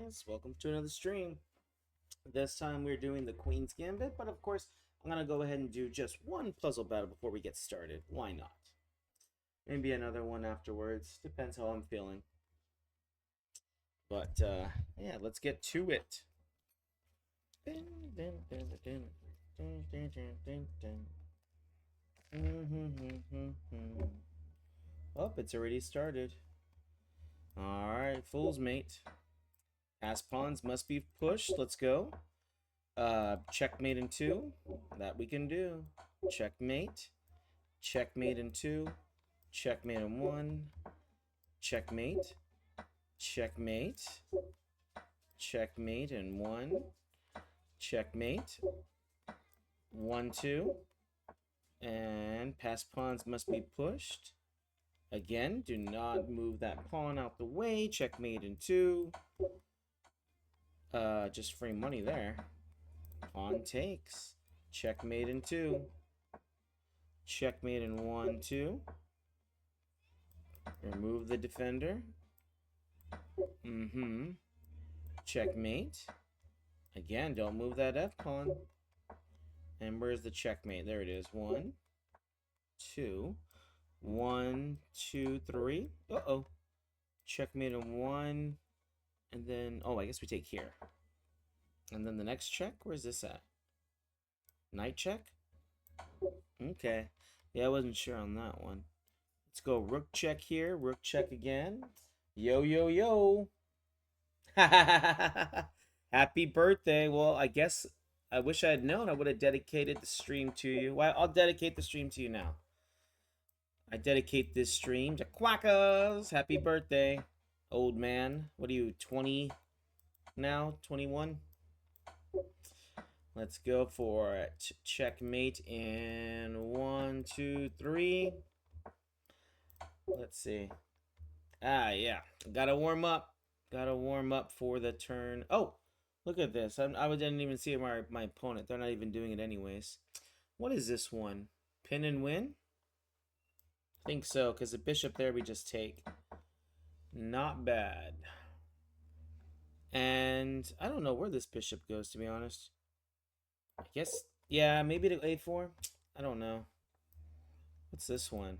guys, welcome to another stream. This time we're doing the Queen's Gambit, but of course I'm gonna go ahead and do just one puzzle battle before we get started. Why not? Maybe another one afterwards, depends how I'm feeling. But yeah, let's get to it. Oh, it's already started. Alright, Fool's Mate. Pass pawns must be pushed. Let's go. Checkmate in 2. That we can do. Checkmate. Checkmate in 2. Checkmate in 1. Checkmate. Checkmate. Checkmate in 1. Checkmate. 1, 2. And pass pawns must be pushed. Again, do not move that pawn out the way. Checkmate in 2. Just free money there. Pawn takes. Checkmate in 2. Checkmate in 1, 2. Remove the defender. Checkmate. Again, don't move that F pawn. And where's the checkmate? There it is. 1, 2. 1, 2, 3. Uh-oh. Checkmate in 1. And then, oh, I guess we take here. And then the next check, where's this at? Knight check? Okay. Yeah, I wasn't sure on that one. Let's go rook check here. Rook check again. Yo, yo, yo. Happy birthday. Well, I guess I wish I had known. I would have dedicated the stream to you. Well, I'll dedicate the stream to you now. I dedicate this stream to Quackos. Happy birthday, old man. What are you, 20 now? 21? Let's go for it. Checkmate in 1, 2, 3. Let's see. Yeah. Gotta warm up. Gotta warm up for the turn. Oh, look at this. I didn't even see my opponent. They're not even doing it anyways. What is this one? Pin and win? I think so, because the bishop there we just take. Not bad. And I don't know where this bishop goes, to be honest. I guess, yeah, maybe to a4. I don't know. What's this one?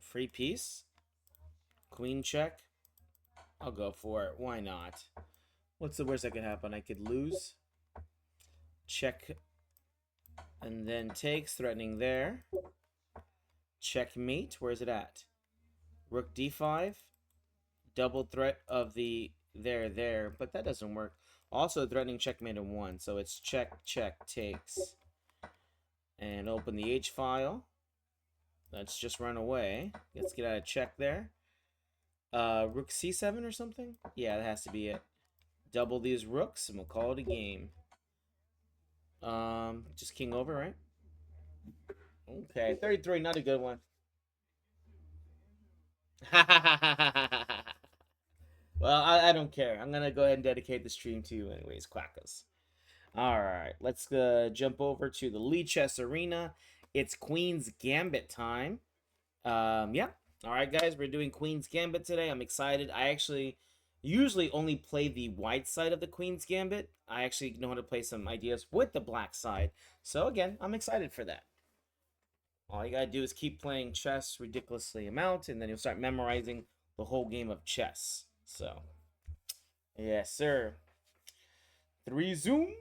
Free piece? Queen check? I'll go for it. Why not? What's the worst that could happen? I could lose. Check. And then takes, threatening there. Checkmate. Where's it at? Rook d5. Double threat of the there. But that doesn't work. Also threatening checkmate in 1. So it's check, takes. And open the H file. Let's just run away. Let's get out of check there. Rook c7 or something? Yeah, that has to be it. Double these rooks and we'll call it a game. Just king over, right? Okay, 33, not a good one. Well, I don't care. I'm gonna go ahead and dedicate the stream to you anyways, Quackos. Alright, let's jump over to the Lichess Arena. It's Queen's Gambit time. Yeah. Alright, guys, we're doing Queen's Gambit today. I'm excited. I actually usually only play the white side of the Queen's Gambit. I actually know how to play some ideas with the black side. So, again, I'm excited for that. All you gotta do is keep playing chess ridiculously amount, and then you'll start memorizing the whole game of chess. So, yes, sir. 3 zoom.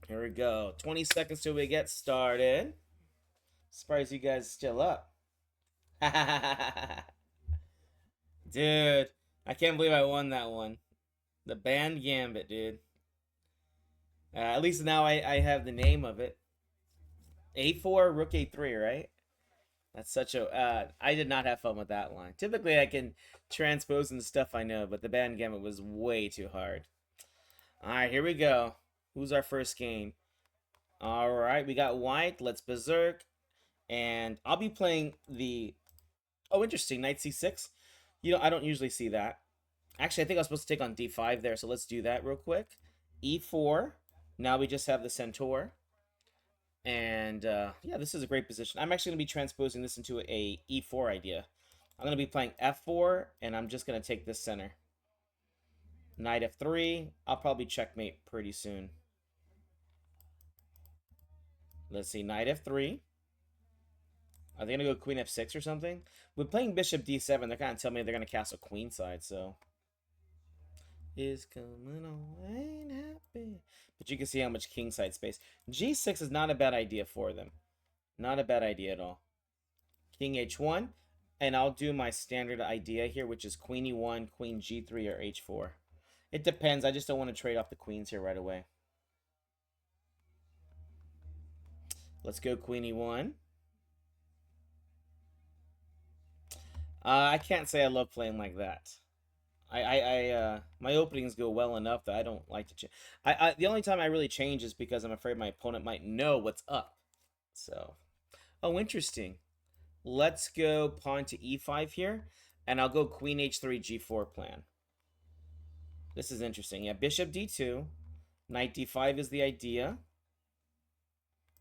Here we go. 20 seconds till we get started. Surprised you guys are still up. Dude, I can't believe I won that one. The band Gambit, dude. At least now I have the name of it. A4, rook A3, right? That's such a... I did not have fun with that line. Typically, I can transpose into stuff I know, but the band Gambit was way too hard. Alright, here we go. Who's our first game? Alright, we got white. Let's berserk. And I'll be playing the... Oh, interesting. Knight c6. You know, I don't usually see that. Actually, I think I was supposed to take on d5 there, so let's do that real quick. e4. Now we just have the centaur. And, yeah, this is a great position. I'm actually going to be transposing this into a e4 idea. I'm going to be playing f4, and I'm just going to take this center. Knight f3. I'll probably checkmate pretty soon. Let's see, knight f3. Are they going to go queen f6 or something? With playing bishop d7, they're kind of telling me they're going to castle queenside, so... Is coming on, ain't happy. But you can see how much kingside space. g6 is not a bad idea for them. Not a bad idea at all. King h1. And I'll do my standard idea here, which is queen e1, queen g3, or h4. It depends. I just don't want to trade off the queens here right away. Let's go queen e1. I can't say I love playing like that. My openings go well enough that I don't like to change. The only time I really change is because I'm afraid my opponent might know what's up. So, oh, interesting. Let's go pawn to e5 here, and I'll go queen h3 g4 plan. This is interesting. Yeah, bishop d2, knight d5 is the idea.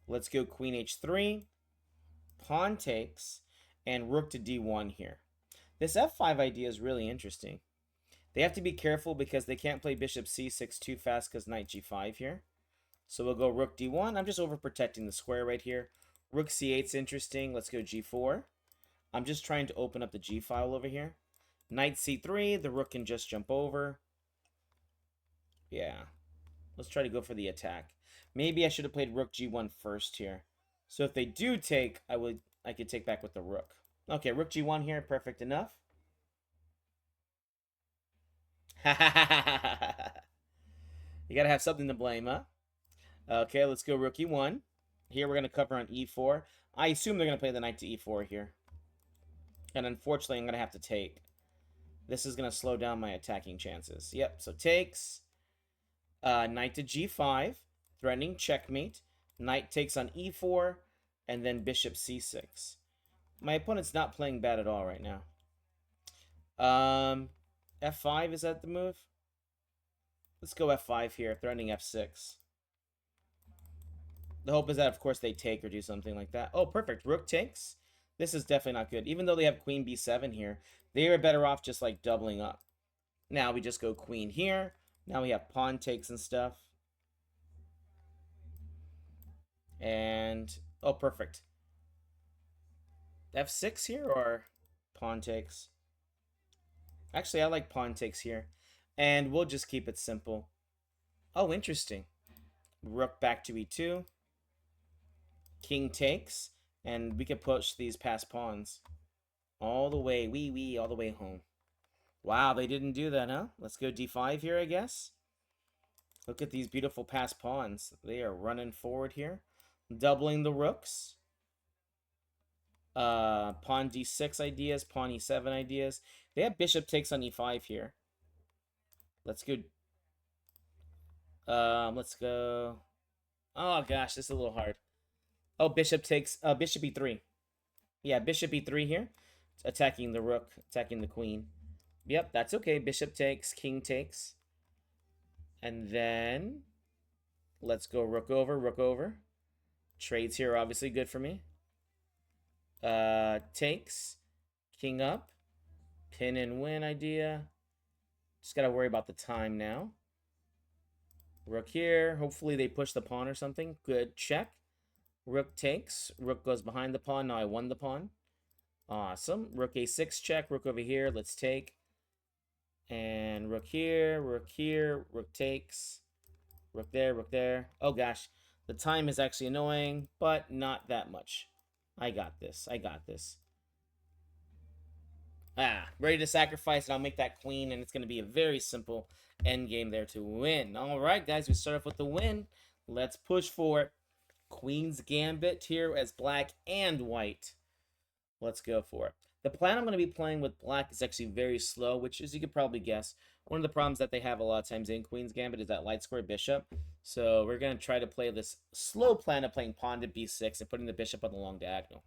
Let's go queen h3, pawn takes, and rook to d1 here. This f5 idea is really interesting. They have to be careful because they can't play bishop c6 too fast because knight g5 here. So we'll go rook d1. I'm just overprotecting the square right here. Rook c8 is interesting. Let's go g4. I'm just trying to open up the g file over here. Knight c3. The rook can just jump over. Yeah. Let's try to go for the attack. Maybe I should have played rook g1 first here. So if they do take, I could take back with the rook. Okay, rook g1 here. Perfect enough. You gotta have something to blame, huh? Okay, let's go rook e1. Here we're gonna cover on e4. I assume they're gonna play the knight to e4 here. And unfortunately, I'm gonna have to take. This is gonna slow down my attacking chances. Yep, so takes. Knight to g5. Threatening checkmate. Knight takes on e4. And then bishop c6. My opponent's not playing bad at all right now. F5, is that the move? Let's go f5 here, threatening f6. The hope is that, of course, they take or do something like that. Oh, perfect. Rook takes. This is definitely not good. Even though they have queen b7 here, they are better off just, like, doubling up. Now we just go queen here. Now we have pawn takes and stuff. And, oh, perfect. f6 here or pawn takes? Actually, I like pawn takes here. And we'll just keep it simple. Oh, interesting. Rook back to e2. King takes. And we can push these past pawns. All the way, wee, all the way home. Wow, they didn't do that, huh? Let's go d5 here, I guess. Look at these beautiful passed pawns. They are running forward here. Doubling the rooks. Pawn d6 ideas, pawn e7 ideas. They have bishop takes on e5 here. Let's go. Let's go. Oh gosh, this is a little hard. Oh, bishop takes. Bishop e3. Yeah, bishop e3 here, attacking the rook, attacking the queen. Yep, that's okay. Bishop takes, king takes, and then let's go rook over, rook over. Trades here, obviously good for me. Takes, king up, pin and win idea. Just gotta worry about the time now. Rook here. Hopefully they push the pawn or something. Good. Check. Rook takes. Rook goes behind the pawn. Now I won the pawn. Awesome. Rook a6 check. Rook over here. Let's take. And rook here. Rook here. Rook takes. Rook there. Rook there. Oh gosh. The time is actually annoying, but not that much. I got this. I got this. Ready to sacrifice, and I'll make that queen, and it's going to be a very simple endgame there to win. All right, guys, we start off with the win. Let's push for it. Queen's Gambit here as black and white. Let's go for it. The plan I'm going to be playing with black is actually very slow, which, as you could probably guess, one of the problems that they have a lot of times in Queen's Gambit is that light square bishop. So we're going to try to play this slow plan of playing pawn to b6 and putting the bishop on the long diagonal.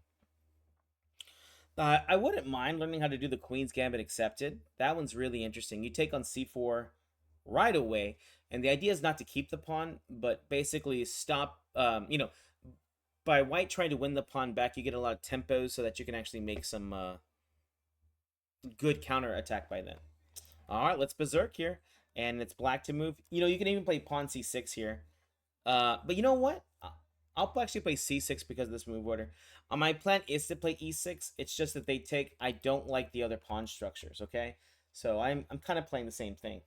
I wouldn't mind learning how to do the Queen's Gambit accepted. That one's really interesting. You take on c4 right away, and the idea is not to keep the pawn, but basically stop, by white trying to win the pawn back, you get a lot of tempos so that you can actually make some good counter attack by then. All right, let's berserk here, and it's black to move. You know, you can even play pawn c6 here. But you know what? I'll actually play c6 because of this move order. My plan is to play e6. It's just that they take. I don't like the other pawn structures. Okay, so I'm kind of playing the same thing.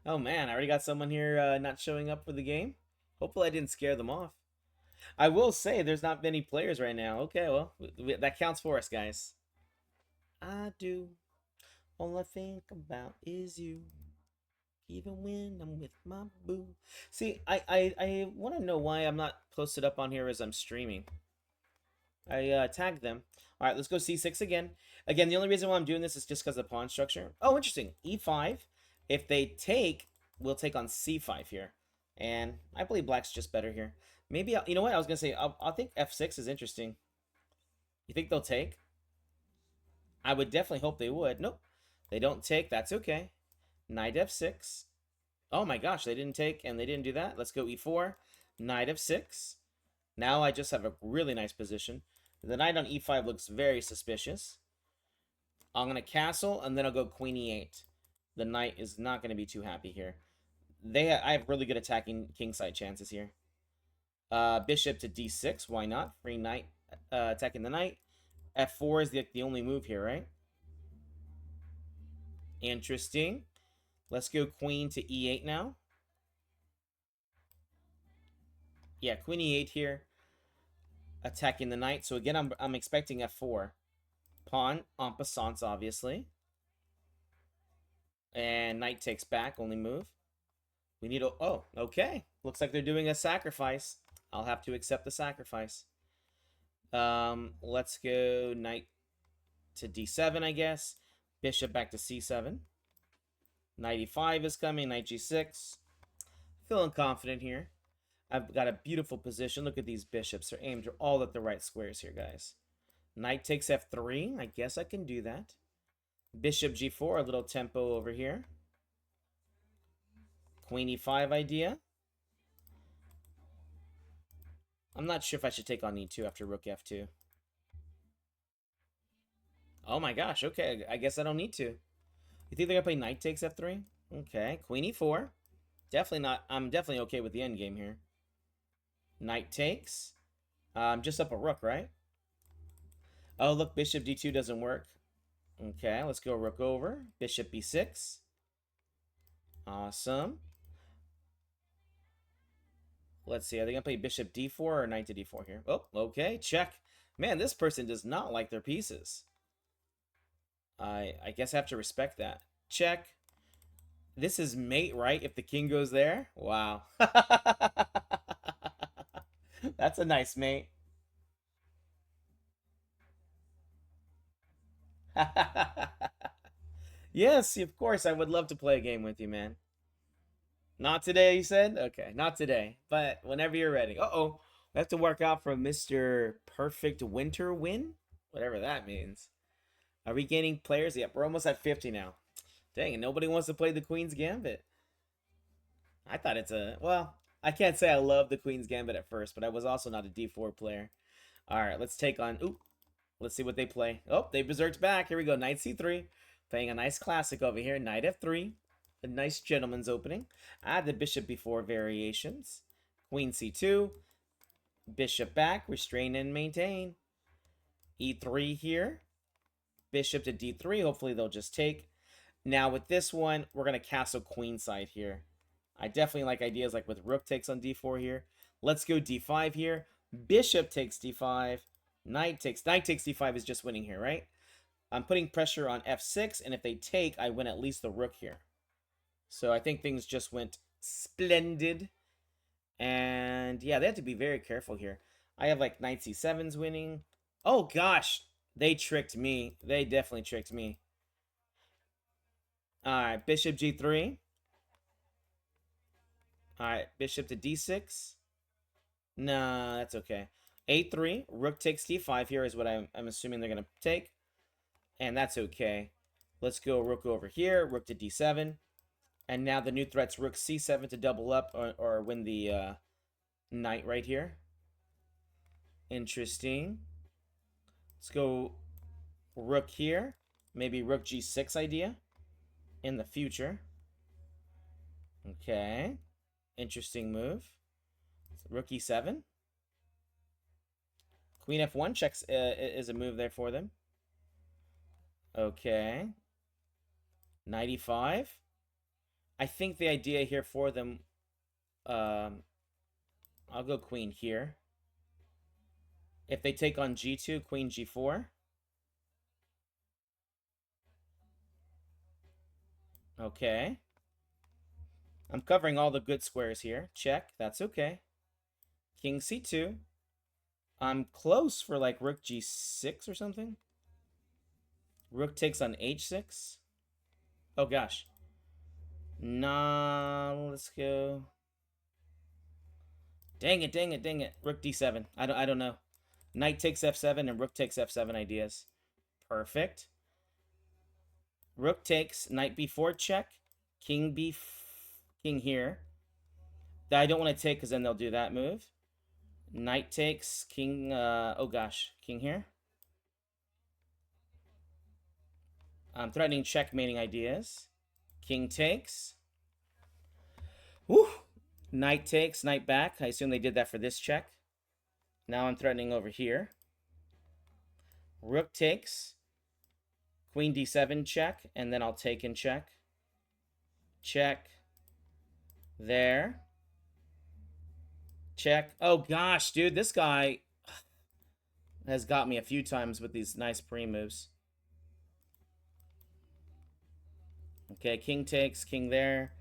Oh man, I already got someone here not showing up for the game. Hopefully, I didn't scare them off. I will say there's not many players right now. Okay, well, that counts for us, guys. I do. All I think about is you. Even when I'm with my boo. See, I want to know why I'm not posted up on here as I'm streaming. I tagged them. All right, let's go c6 again. Again, the only reason why I'm doing this is just because of the pawn structure. Oh, interesting. e5. If they take, we'll take on c5 here. And I believe black's just better here. Maybe, you know what? I was going to say, I think f6 is interesting. You think they'll take? I would definitely hope they would. Nope. They don't take. That's okay. Knight f6. Oh my gosh, they didn't take and they didn't do that. Let's go e4. Knight f6. Now I just have a really nice position. The knight on e5 looks very suspicious. I'm going to castle and then I'll go queen e8. The knight is not going to be too happy here. I have really good attacking kingside chances here. Bishop to d6. Why not? Free knight attacking the knight. f4 is the only move here, right? Interesting. Let's go queen to e8 now. Yeah, queen e8 here. Attacking the knight. So again, I'm expecting f4. Pawn, en passant, obviously. And knight takes back, only move. We need a... Oh, okay. Looks like they're doing a sacrifice. I'll have to accept the sacrifice. Let's go knight to d7, I guess. Bishop back to c7. Knight e5 is coming. Knight g6. Feeling confident here. I've got a beautiful position. Look at these bishops. They're aimed all at the right squares here, guys. Knight takes f3. I guess I can do that. Bishop g4. A little tempo over here. Queen e5 idea. I'm not sure if I should take on e2 after rook f2. Oh my gosh. Okay, I guess I don't need to. You think they're going to play knight takes f3? Okay, queen e4. Definitely not. I'm definitely okay with the endgame here. Knight takes. Just up a rook, right? Oh, look, bishop d2 doesn't work. Okay, let's go rook over. Bishop b6. Awesome. Let's see. Are they going to play bishop d4 or knight to d4 here? Oh, okay. Check. Man, this person does not like their pieces. I guess I have to respect that. Check. This is mate, right? If the king goes there? Wow. That's a nice mate. Yes, of course. I would love to play a game with you, man. Not today, you said? Okay, not today. But whenever you're ready. Uh-oh. We have to work out for Mr. Perfect Winter Win? Whatever that means. Are we gaining players? Yep, we're almost at 50 now. Dang, and nobody wants to play the Queen's Gambit. I thought it's a... Well, I can't say I love the Queen's Gambit at first, but I was also not a D4 player. Alright, let's take on... Ooh, let's see what they play. Oh, they berserked back. Here we go, Knight C3. Playing a nice classic over here. Knight F3. A nice gentleman's opening. Add the Bishop B4 variations. Queen C2. Bishop back. Restrain and maintain. E3 here. Bishop to D3. Hopefully they'll just take. Now with this one, we're going to castle queenside here. I definitely like ideas like with rook takes on d4 here. Let's go d5 here. Bishop takes d5. Knight takes d5 is just winning here, right? I'm putting pressure on f6, and if they take, I win at least the rook here. So I think things just went splendid. And yeah, they have to be very careful here. I have like knight c7's winning. Oh gosh, they tricked me. They definitely tricked me. Alright, bishop g3. Alright, bishop to d6. Nah, that's okay. a3, rook takes d5 here is what I'm assuming they're going to take. And that's okay. Let's go rook over here, rook to d7. And now the new threat's rook c7 to double up or win the knight right here. Interesting. Let's go rook here. Maybe rook g6 idea in the future. Okay. Interesting move. Rook e7. Queen f1 checks is a move there for them. Okay. Knight e5. I think the idea here for them, I'll go queen here. If they take on g2, queen g4. Okay. I'm covering all the good squares here. Check. That's okay. King c2. I'm close for like rook g6 or something. Rook takes on h6. Oh gosh. Nah, let's go. Dang it, dang it, dang it. Rook d7. I don't know. Knight takes f7 and rook takes f7 ideas. Perfect. Rook takes, knight b4 check. King king here. That I don't want to take because then they'll do that move. Knight takes, king, oh gosh, king here. I'm threatening checkmating ideas. King takes. Woo! Knight takes, knight back. I assume they did that for this check. Now I'm threatening over here. Rook takes. Queen d7 check, and then I'll take and check. Check. There. Check. Oh gosh, dude, this guy has got me a few times with these nice pre-moves. Okay, king takes, king there.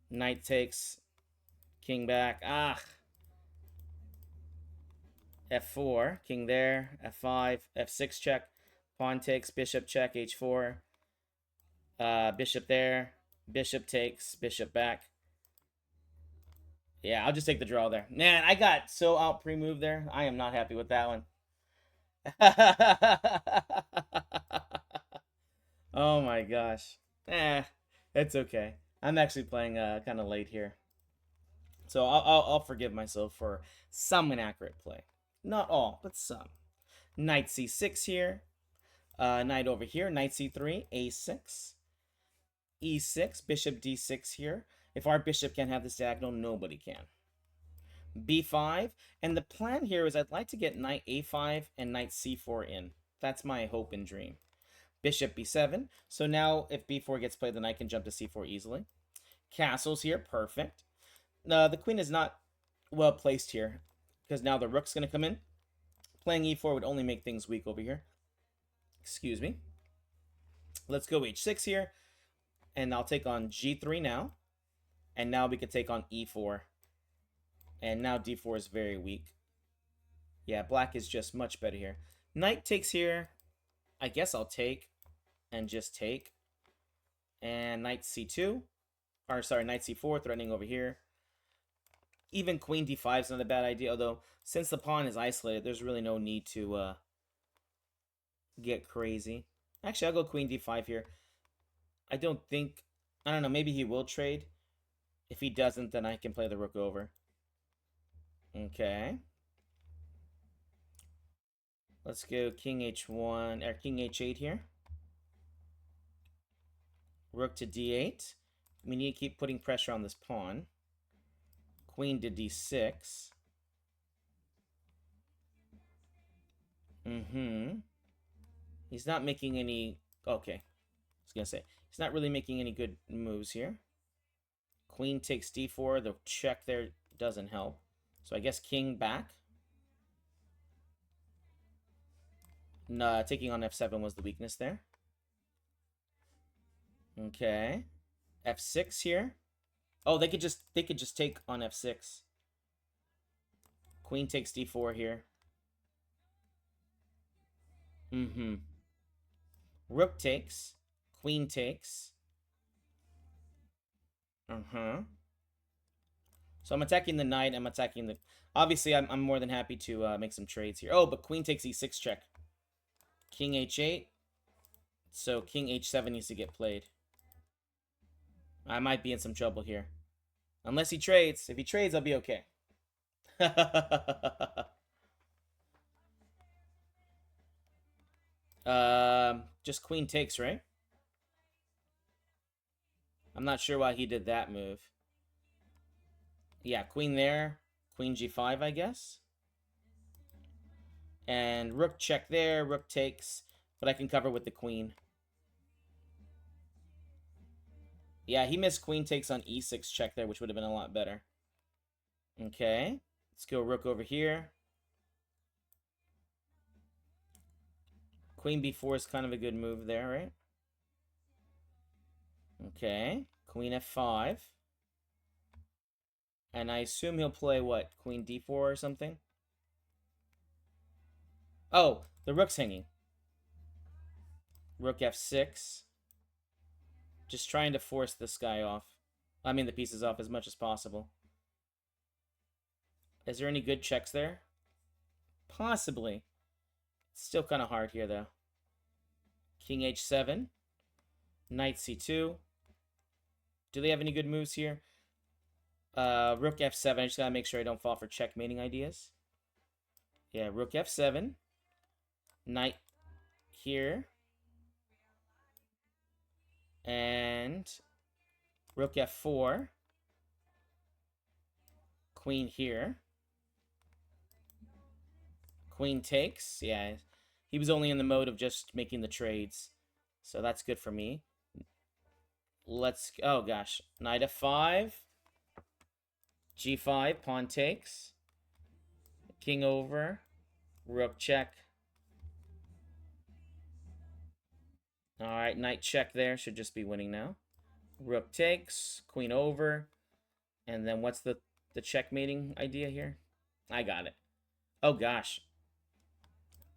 Knight takes, king back. Ah. F4, king there. F5, F6 check. Pawn takes, bishop check, H4. Bishop there. Bishop takes, bishop back. Yeah, I'll just take the draw there. Man, I got so out pre-moved there. I am not happy with that one. Oh my gosh. It's okay. I'm actually playing kind of late here. So I'll forgive myself for some inaccurate play. Not all, but some. Knight c6 here. Knight over here. Knight c3. a6. e6. Bishop d6 here. If our bishop can't have this diagonal, nobody can. b5. And the plan here is I'd like to get knight a5 and knight c4 in. That's my hope and dream. Bishop b7. So now if b4 gets played, then I can jump to c4 easily. Castles here. Perfect. The queen is not well placed here because now the rook's going to come in. Playing e4 would only make things weak over here. Excuse me. Let's go h6 here. And I'll take on g3 now. And now we could take on e4. And now d4 is very weak. Yeah, black is just much better here. Knight takes here. I guess I'll take and just take. And knight c2. Or sorry, knight c4 threatening over here. Even queen d5 is not a bad idea, although since the pawn is isolated, there's really no need to get crazy. Actually, I'll go queen d5 here. I don't know, maybe he will trade. If he doesn't, then I can play the rook over. Okay. Let's go king h1, or king h8 here. Rook to d8. We need to keep putting pressure on this pawn. Queen to d6. He's not making any... Okay. I was going to say. He's not really making any good moves here. Queen takes d4. The check there doesn't help. So I guess king back. No, taking on f7 was the weakness there. Okay. f6 here. Oh, they could just take on f6. Queen takes d4 here. Rook takes. Queen takes. So I'm attacking the knight. I'm attacking the... Obviously, I'm more than happy to make some trades here. Oh, but queen takes e6 check. King h8. So king h7 needs to get played. I might be in some trouble here. Unless he trades. If he trades, I'll be okay. Just queen takes, right? I'm not sure why he did that move. Yeah, queen there. Queen g5, I guess. And rook check there. Rook takes. But I can cover with the queen. Yeah, he missed queen takes on e6 check there, which would have been a lot better. Okay. Let's go rook over here. Queen b4 is kind of a good move there, right? Okay. Queen f5. And I assume he'll play what? Queen d4 or something? Oh, the rook's hanging. Rook f6. Just trying to force this guy off. I mean, the pieces off as much as possible. Is there any good checks there? Possibly. It's still kind of hard here, though. King h7. Knight c2. Do they have any good moves here? Rook f7. I just gotta make sure I don't fall for checkmating ideas. Yeah, rook f7. Knight here. And rook f4. Queen here. Queen takes. Yeah, he was only in the mode of just making the trades. So that's good for me. Let's... Oh, gosh. Knight f5. g5. Pawn takes. King over. Rook check. Alright, knight check there. Should just be winning now. Rook takes. Queen over. And then what's the checkmating idea here? I got it. Oh, gosh.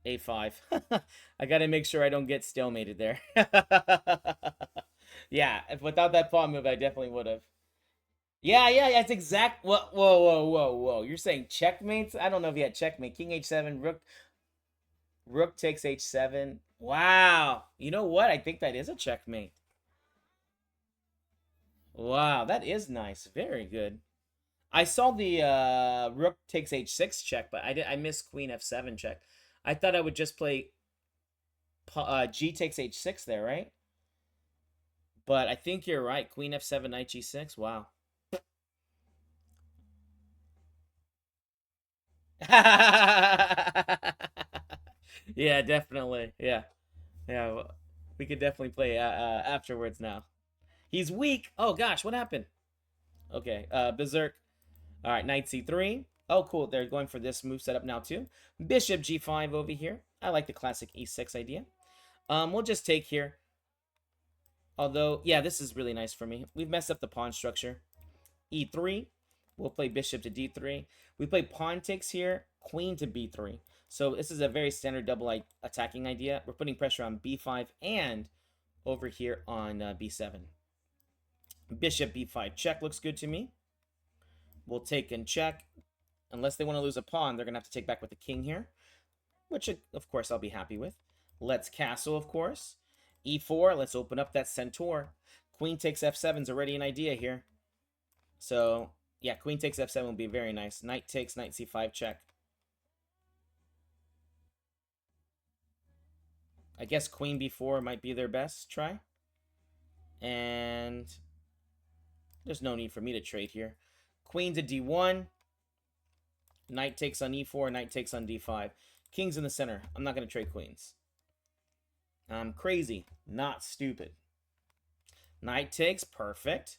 a5. I gotta make sure I don't get stalemated there. Yeah, if without that pawn move, I definitely would have. Yeah, that's exact. Whoa. You're saying checkmates? I don't know if you had checkmate. King h7, rook takes h7. Wow. You know what? I think that is a checkmate. Wow, that is nice. Very good. I saw the rook takes h6 check, but I missed queen f7 check. I thought I would just play g takes h6 there, right? But I think you're right. Queen f7, knight g6. Wow. Yeah, definitely. Yeah. We could definitely play afterwards now. He's weak. Oh, gosh. What happened? Okay. Berserk. All right. Knight c3. Oh, cool. They're going for this move setup now, too. Bishop g5 over here. I like the classic e6 idea. We'll just take here. Although, yeah, this is really nice for me. We've messed up the pawn structure. e3. We'll play bishop to d3. We play pawn takes here, queen to b3. So this is a very standard double attacking idea. We're putting pressure on b5 and over here on b7. Bishop b5 check looks good to me. We'll take and check. Unless they want to lose a pawn, they're going to have to take back with the king here, which, of course, I'll be happy with. Let's castle, of course. e4, let's open up that centaur. Queen takes f7 is already an idea here. So, yeah, queen takes f7 will be very nice. Knight takes, knight c5 check. I guess queen b4 might be their best try. And there's no need for me to trade here. Queen to d1. Knight takes on e4, knight takes on d5. King's in the center. I'm not going to trade queens. I'm crazy, not stupid. Knight takes, perfect.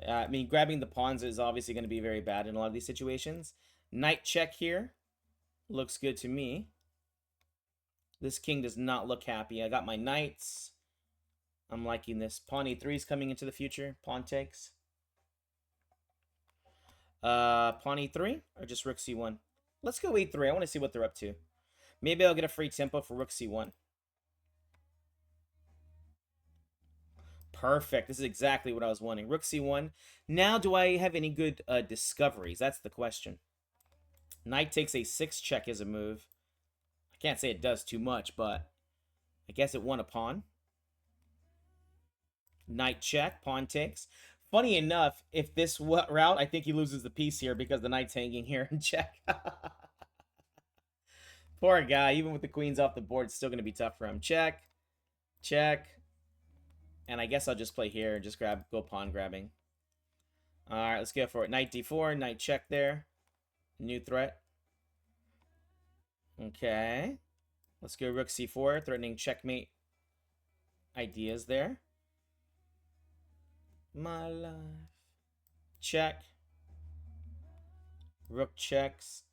I mean, grabbing the pawns is obviously going to be very bad in a lot of these situations. Knight check here. Looks good to me. This king does not look happy. I got my knights. I'm liking this. Pawn e3 is coming into the future. Pawn takes. Pawn e3 or just rook c1? Let's go e3. I want to see what they're up to. Maybe I'll get a free tempo for rook c1. Perfect. This is exactly what I was wanting. Rook c1. Now, do I have any good discoveries? That's the question. Knight takes a6 check as a move. I can't say it does too much, but I guess it won a pawn. Knight check. Pawn takes. Funny enough, if this route, I think he loses the piece here because the knight's hanging here in check. Poor guy. Even with the queens off the board, it's still going to be tough for him. Check. Check. And I guess I'll just play here and just go pawn grabbing. Alright, let's go for it. Knight d4, knight check there. New threat. Okay. Let's go rook c4, threatening checkmate ideas there. My life. Check. Rook checks.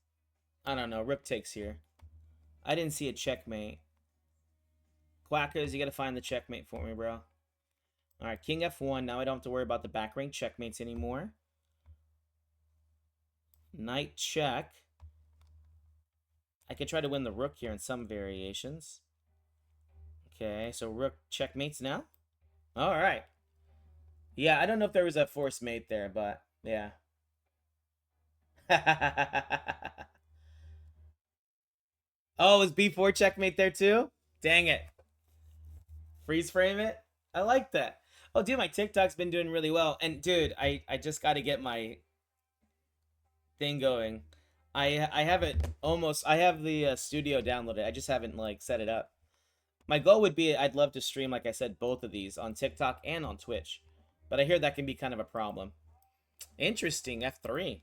I don't know. Rook takes here. I didn't see a checkmate. Quackers, you gotta find the checkmate for me, bro. Alright, king f1. Now I don't have to worry about the back rank checkmates anymore. Knight check. I could try to win the rook here in some variations. Okay, so rook checkmates now. Alright. Yeah, I don't know if there was a forced mate there, but yeah. Oh, is b4 checkmate there too? Dang it. Freeze frame it? I like that. Oh, dude, my TikTok's been doing really well. And, dude, I just got to get my thing going. I have it almost... I have the studio downloaded. I just haven't, like, set it up. My goal would be I'd love to stream, like I said, both of these on TikTok and on Twitch. But I hear that can be kind of a problem. Interesting. F3.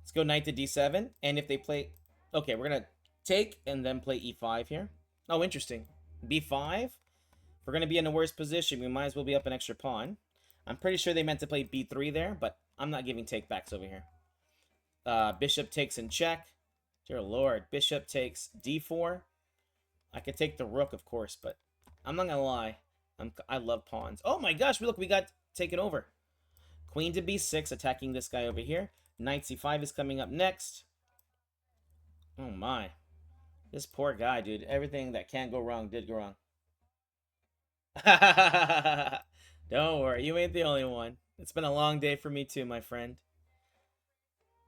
Let's go knight to d7. And if they play... Okay, we're going to take and then play e5 here. Oh, interesting. b5. If we're going to be in the worst position, we might as well be up an extra pawn. I'm pretty sure they meant to play b3 there, but I'm not giving takebacks over here. Bishop takes in check. Dear Lord. Bishop takes d4. I could take the rook, of course, but I'm not going to lie. I love pawns. Oh my gosh, look, we got taken over. Queen to b6, attacking this guy over here. Knight c5 is coming up next. Oh my. This poor guy, dude. Everything that can't go wrong did go wrong. Don't worry, you ain't the only one. It's been a long day for me too, my friend.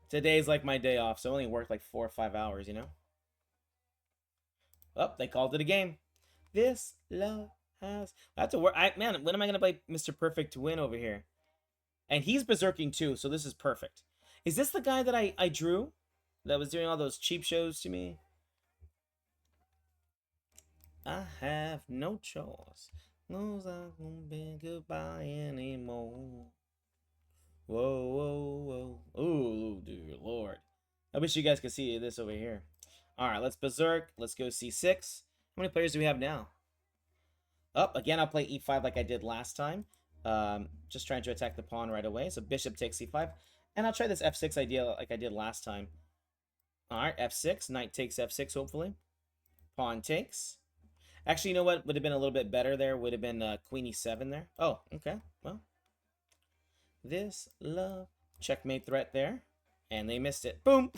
Today's like my day off, so I only worked like 4 or 5 hours, you know? Oh, they called it a game. This love has... I have to work... Man, when am I going to play Mr. Perfect to win over here? And he's berserking too, so this is perfect. Is this the guy that I drew? That was doing all those cheap shows to me? I have no choice. Knows I won't be goodbye anymore. Whoa, whoa, whoa. Ooh, dear Lord. I wish you guys could see this over here. Alright, let's berserk. Let's go c6. How many players do we have now? Up, again, I'll play e5 like I did last time. Just trying to attack the pawn right away. So bishop takes c5. And I'll try this f6 idea like I did last time. Alright, f6. Knight takes f6, hopefully. Pawn takes. Actually, you know what would have been a little bit better there? Would have been queen e7 there. Oh, okay. Well. This love. Checkmate threat there. And they missed it. Boom!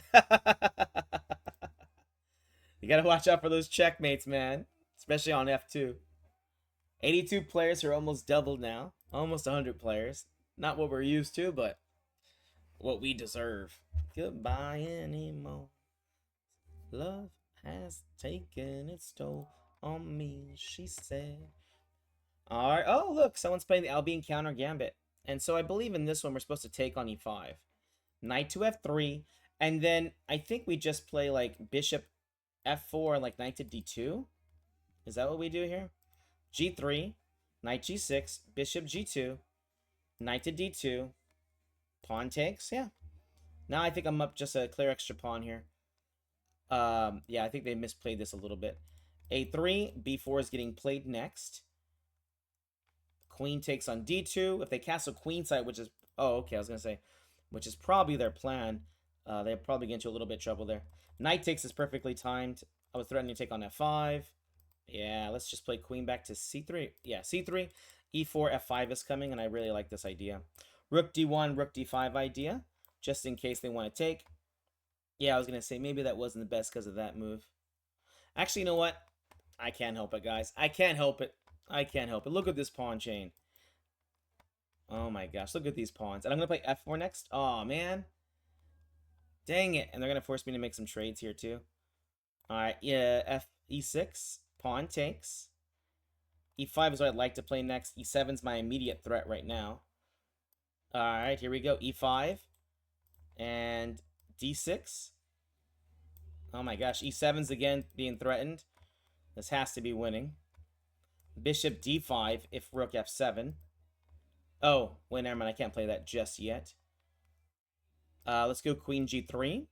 You gotta watch out for those checkmates, man. Especially on f2. 82 players are almost doubled now. Almost 100 players. Not what we're used to, but what we deserve. Goodbye anymore. Love has taken its toll on me, she said. Alright. Oh, look. Someone's playing the Albion counter Gambit. And so I believe in this one we're supposed to take on e5. Knight to f3. And then I think we just play like bishop f4 and like knight to d2. Is that what we do here? g3. Knight g6. Bishop g2. Knight to d2. Pawn takes. Yeah. Now I think I'm up just a clear extra pawn here. Yeah, I think they misplayed this a little bit. a3, b4 is getting played next. Queen takes on d2. If they castle queenside, which is... Oh, okay, I was going to say... Which is probably their plan. They'll probably get into a little bit of trouble there. Knight takes is perfectly timed. I was threatening to take on f5. Yeah, let's just play queen back to c3. Yeah, c3. e4, f5 is coming, and I really like this idea. Rook d1, rook d5 idea. Just in case they want to take. Yeah, I was going to say maybe that wasn't the best because of that move. Actually, you know what? I can't help it, guys. I can't help it. I can't help it. Look at this pawn chain. Oh my gosh, look at these pawns. And I'm going to play f4 next. Oh, man. Dang it. And they're going to force me to make some trades here, too. Alright, yeah, e6. Pawn takes. e5 is what I'd like to play next. e7 is my immediate threat right now. Alright, here we go. e5. And d6. Oh my gosh, e7's again being threatened. This has to be winning. Bishop d5 if rook f7. Oh, wait, never mind. I can't play that just yet. Let's go queen g3.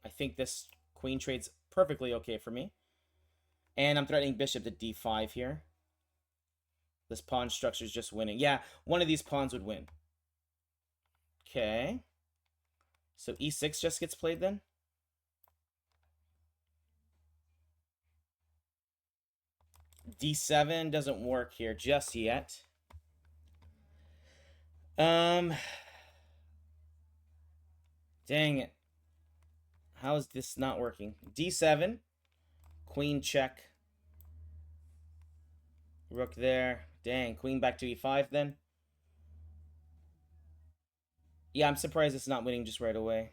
I think this queen trade's perfectly okay for me. And I'm threatening bishop to d5 here. This pawn structure is just winning. Yeah, one of these pawns would win. Okay. So e6 just gets played then? d7 doesn't work here just yet. Dang it. How is this not working? d7, queen check, rook there. Dang, queen back to e5 then. Yeah, I'm surprised it's not winning just right away.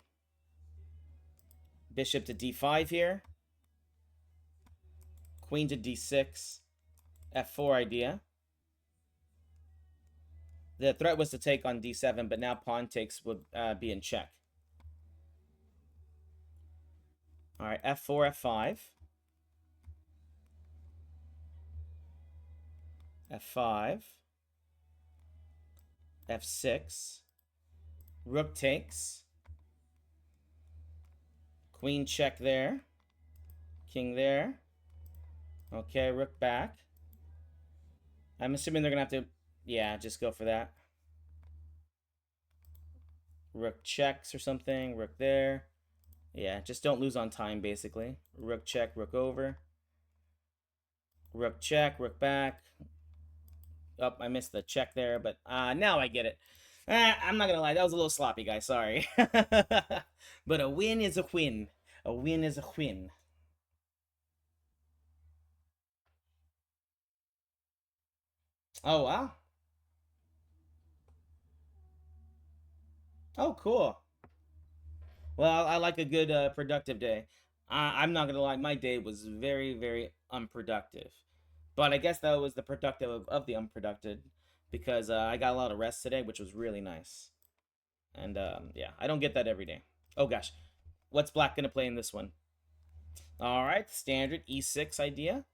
Bishop to d5 here. Queen to d6. f4 idea. The threat was to take on d7, but now pawn takes would be in check. All right, f4, f5. f5. f6. Rook takes. Queen check there. King there. Okay, rook back. I'm assuming they're going to have to, yeah, just go for that. Rook checks or something. Rook there. Yeah, just don't lose on time, basically. Rook check, rook over. Rook check, rook back. Oh, I missed the check there, but now I get it. I'm not going to lie. That was a little sloppy, guys. Sorry. But a win is a win. A win is a win. Oh, wow. Oh, cool. Well, I like a good productive day. I'm not gonna lie, my day was very, very unproductive. But I guess that was the productive of the unproductive because I got a lot of rest today, which was really nice. And yeah, I don't get that every day. Oh gosh, what's black gonna play in this one? All right, standard e6 idea.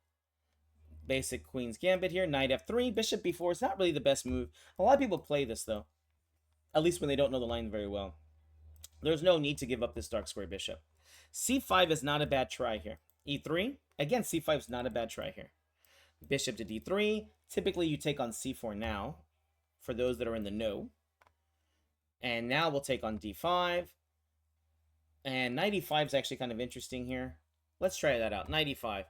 Basic queen's gambit here. Knight f3, bishop b4 is not really the best move. A lot of people play this though, at least when they don't know the line very well. There's no need to give up this dark square bishop. c5 is not a bad try here. e3, again, c5 is not a bad try here. Bishop to d3. Typically, you take on c4 now, for those that are in the know. And now we'll take on d5. And knight e5 is actually kind of interesting here. Let's try that out. Knight e5.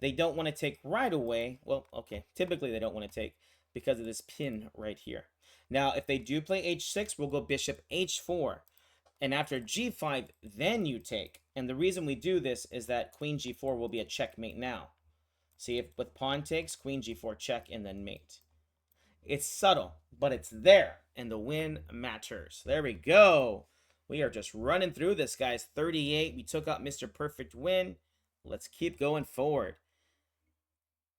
They don't want to take right away. Well, okay. Typically, they don't want to take because of this pin right here. Now, if they do play h6, we'll go bishop h4. And after g5, then you take. And the reason we do this is that queen g4 will be a checkmate now. See, if with pawn takes, queen g4 check, and then mate. It's subtle, but it's there. And the win matters. There we go. We are just running through this, guys. 38. We took out Mr. Perfect win. Let's keep going forward.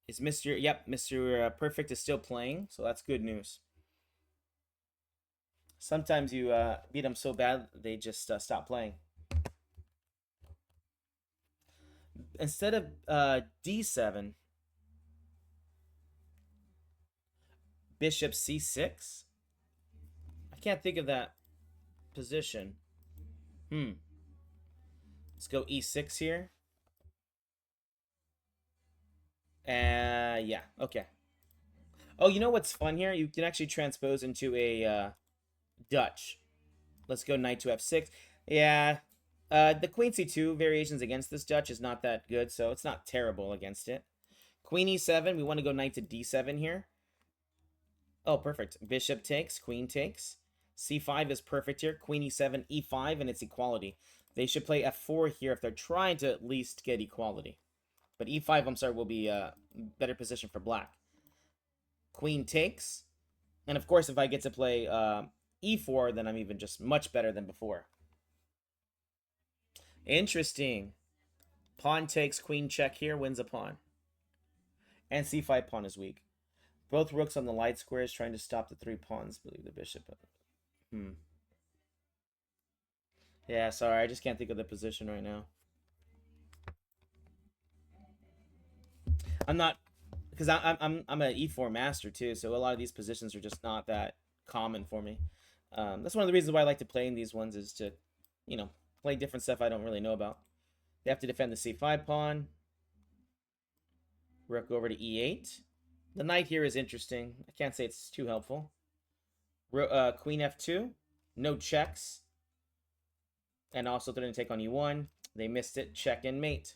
Is Mr. Yep, Mr. Perfect is still playing, so that's good news. Sometimes you beat them so bad, they just stop playing. Instead of d7, bishop c6. I can't think of that position. Let's go e6 here. Yeah, okay. Oh, you know what's fun here? You can actually transpose into a Dutch. Let's go knight to f6. Yeah, the queen c2 variations against this Dutch is not that good, so it's not terrible against it. Queen e7, we want to go knight to d7 here. Oh, perfect. Bishop takes, queen takes. c5 is perfect here. Queen e7, e5, and it's equality. They should play f4 here if they're trying to at least get equality. But e5, I'm sorry, will be a better position for black. Queen takes. And of course, if I get to play e4, then I'm even just much better than before. Interesting. Pawn takes, queen check here, wins a pawn. And c5 pawn is weak. Both rooks on the light squares trying to stop the three pawns. Believe the bishop. Yeah, sorry, I just can't think of the position right now. I'm not because I'm an E4 master too, so a lot of these positions are just not that common for me. That's one of the reasons why I like to play in these ones is to, you know, play different stuff I don't really know about. They have to defend the C5 pawn. Rook over to E8. The knight here is interesting. I can't say it's too helpful. Queen F2. No checks. And also they're going to take on E1. They missed it. Check and mate.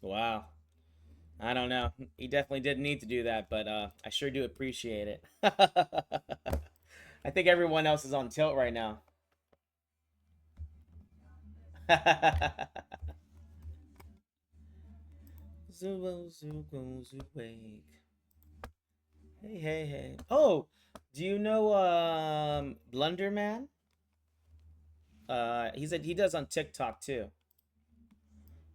Wow. I don't know. He definitely didn't need to do that, but I sure do appreciate it. I think everyone else is on tilt right now. Wake. Hey, hey, hey. Oh, do you know Blunderman? He does on TikTok too.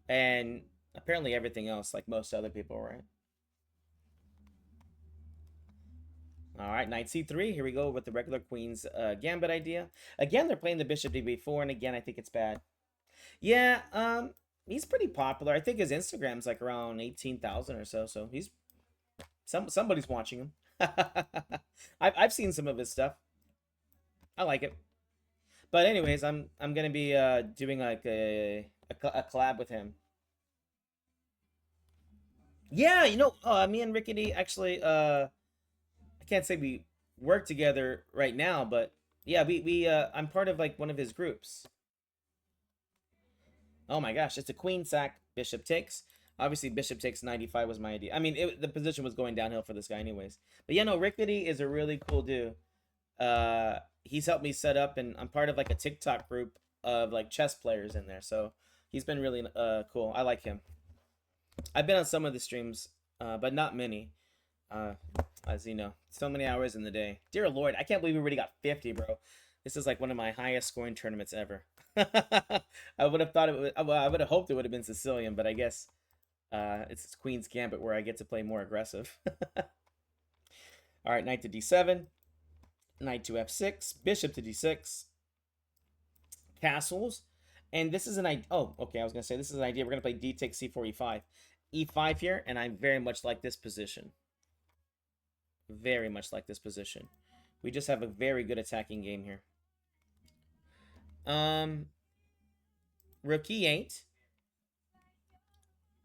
And apparently everything else, like most other people, right? All right, knight c3. Here we go with the regular queen's gambit idea. Again, they're playing the bishop to b4, and again, I think it's bad. Yeah, he's pretty popular. I think his Instagram's like around 18,000 or so. So he's somebody's watching him. I've seen some of his stuff. I like it. But anyways, I'm gonna be doing like a collab with him. Yeah, you know, me and Rickety actually I can't say we work together right now, but yeah, we I'm part of like one of his groups. Oh my gosh, it's a queen sack, bishop takes. Obviously, bishop takes 95 was my idea. I mean, the position was going downhill for this guy anyways. But yeah, no, Rickety is a really cool dude. He's helped me set up, and I'm part of like a TikTok group of like chess players in there. So he's been really cool. I like him. I've been on some of the streams, but not many. Uh, as you know, so many hours in the day. Dear Lord, I can't believe we already got 50, bro. This is like one of my highest scoring tournaments ever. I would have thought it would. Well, I would have hoped it would have been Sicilian, but I guess it's Queen's Gambit where I get to play more aggressive. All right, knight to d7, knight to f6, bishop to d6, castles, and this is an idea. Oh, okay, I was gonna say this is an idea. We're gonna play d takes c4 e5, e5 here, and I very much like this position. Very much like this position. We just have a very good attacking game here. Rook e8,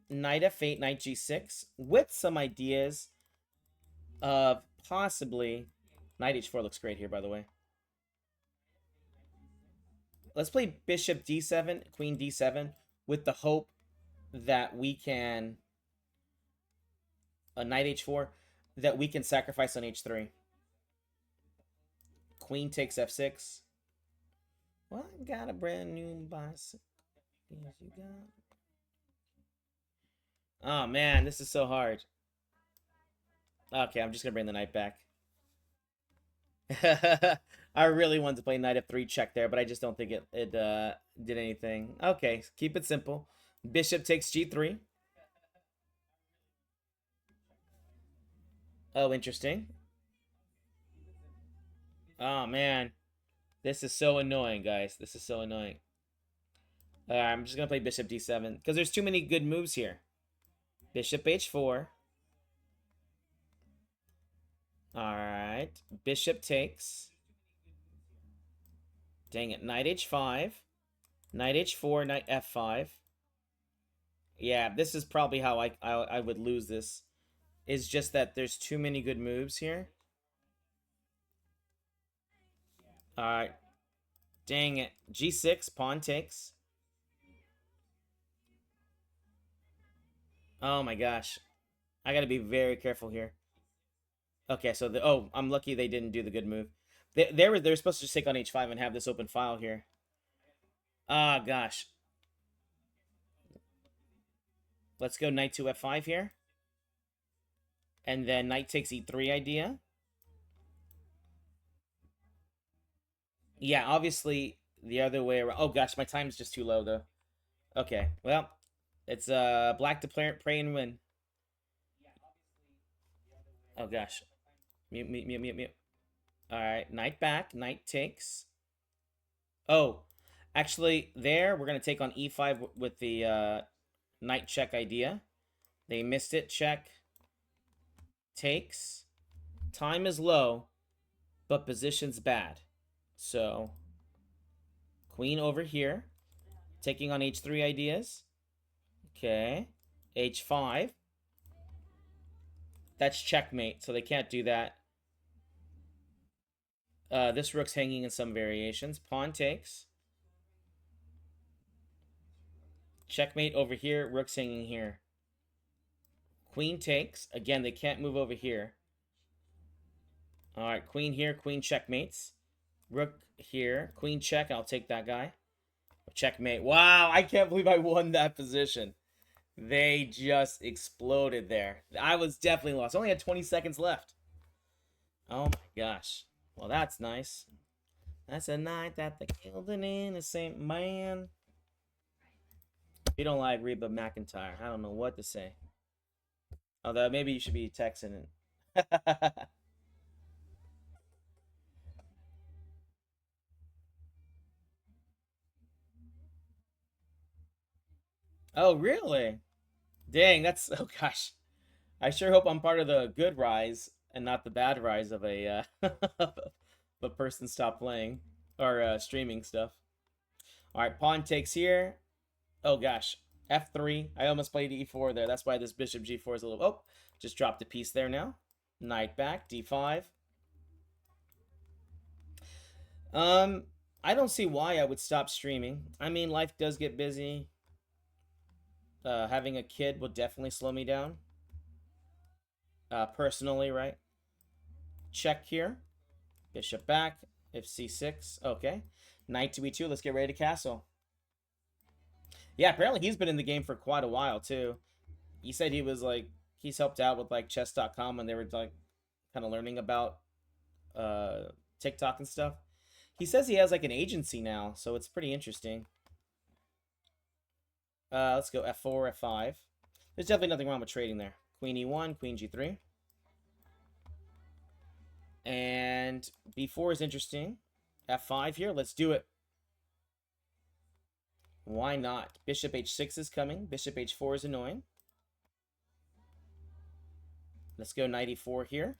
knight f8, knight g6, with some ideas of possibly knight h4 looks great here, by the way. Let's play bishop d7, queen d7, with the hope that we can a knight h4 that we can sacrifice on h3. Queen takes f6. Well, I got a brand new bicycle. Yes, you got. Oh man, this is so hard. Okay, I'm just gonna bring the knight back. I really wanted to play knight f3 check there, but I just don't think it did anything. Okay, keep it simple. Bishop takes g3. Oh, interesting. Oh man, this is so annoying, guys. This is so annoying. I'm just gonna play bishop d7 because there's too many good moves here. Bishop h4. All right, bishop takes. Dang it, knight h5, knight h4, knight f5. Yeah, this is probably how I would lose this. Is just that there's too many good moves here. All right, dang it, g6, pawn takes. Oh my gosh, I gotta be very careful here. Okay, so I'm lucky they didn't do the good move. They're supposed to just take on h5 and have this open file here. Ah, gosh. Let's go knight to f5 here. And then knight takes e3 idea. Yeah, obviously the other way around. Oh gosh, my time's just too low though. Okay, well, it's black to pray and win. Oh gosh. Mute, mute, mute, mute, mute. All right, knight back, knight takes. Oh, actually, there we're gonna take on e5 with the knight check idea. They missed it. Check. Takes. Time is low, but position's bad. So, queen over here. Taking on h3 ideas. Okay. h5. That's checkmate, so they can't do that. This rook's hanging in some variations. Pawn takes. Checkmate over here. Rook's hanging here. Queen takes. Again, they can't move over here. All right, queen here. Queen checkmates. Rook here. Queen check. I'll take that guy. Checkmate. Wow, I can't believe I won that position. They just exploded there. I was definitely lost. I only had 20 seconds left. Oh my gosh. Well, that's nice. That's a night that they killed an innocent man. If you don't like Reba McEntire, I don't know what to say. Although maybe you should be texting it. Oh, really? Dang, that's oh gosh. I sure hope I'm part of the good rise and not the bad rise of a of a person stop playing or streaming stuff. All right, pawn takes here. Oh gosh, f3. I almost played e4 there. That's why this bishop g4 is a little. Oh, just dropped a piece there now. Knight back, d5. I don't see why I would stop streaming. I mean, life does get busy. Having a kid would definitely slow me down. Personally, right? Check here. Bishop back. If c6. Okay. Knight to e2. Let's get ready to castle. Yeah, apparently he's been in the game for quite a while, too. He said he was, like, he's helped out with, like, chess.com when they were, like, kind of learning about TikTok and stuff. He says he has, like, an agency now, so it's pretty interesting. Let's go f4, f5. There's definitely nothing wrong with trading there. Queen e1, queen g3. And b4 is interesting. f5 here. Let's do it. Why not? Bishop h6 is coming. Bishop h4 is annoying. Let's go knight e4 here.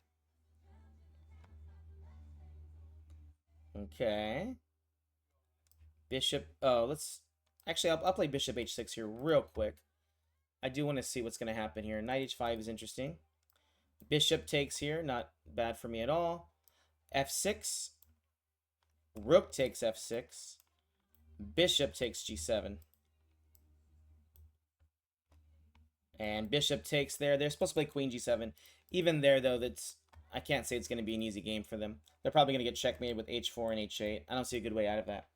Okay. Bishop. Oh, let's... Actually, I'll play bishop h6 here real quick. I do want to see what's going to happen here. Knight h5 is interesting. Bishop takes here. Not bad for me at all. f6. Rook takes f6. Bishop takes g7. And bishop takes there. They're supposed to play queen g7. Even there, though, that's... I can't say it's going to be an easy game for them. They're probably going to get checkmated with h4 and h8. I don't see a good way out of that.